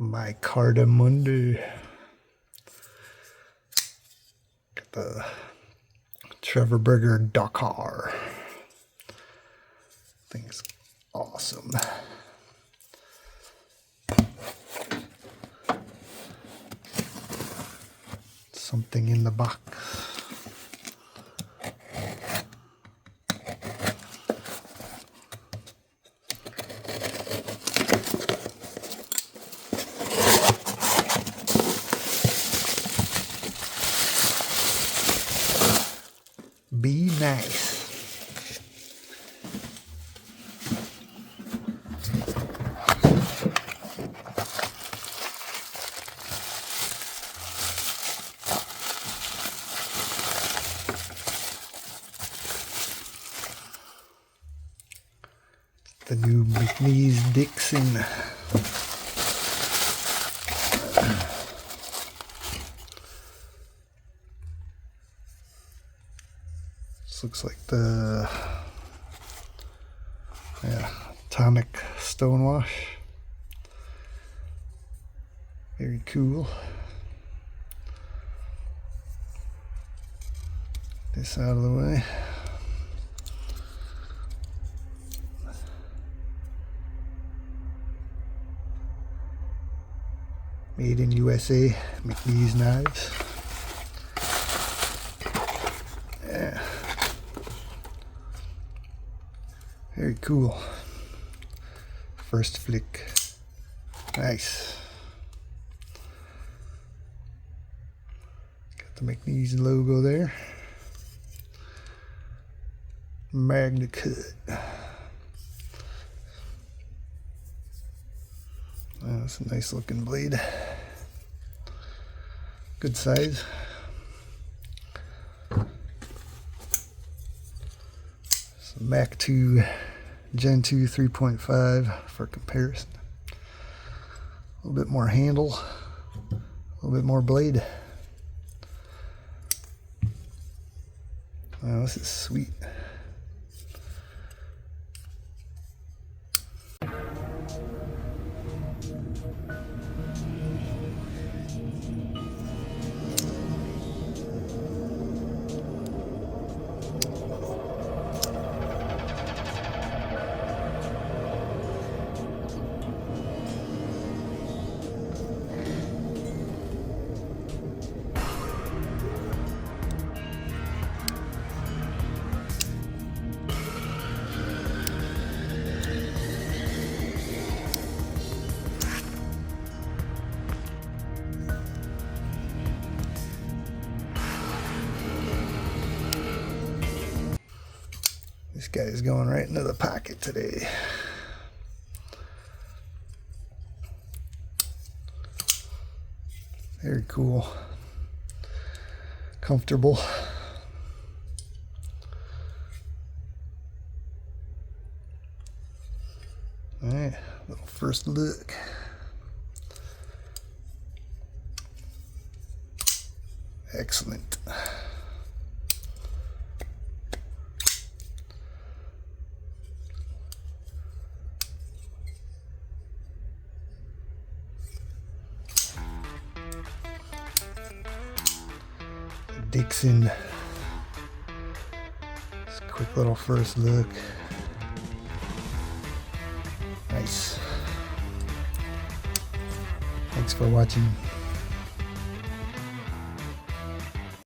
My Cardamundi. Got the Trevor Burger Dakar. Thing's awesome. Something in the box. Be nice. The new McNees Dixon. This looks like the atomic stonewash. Very cool. This out of the way. Made in USA, McNees knives. Yeah. Very cool. First flick. Nice. Got the McNees logo there. Magna cut. That's a nice looking blade. Good size. So Mac 2 Gen 2 3.5 for comparison. A little bit more handle, a little bit more blade. Wow, this is sweet. This guy is going right into the pocket today. Very cool. Comfortable. Alright, little first look. Excellent. Dixon. Just a quick little first look. Nice. Thanks for watching.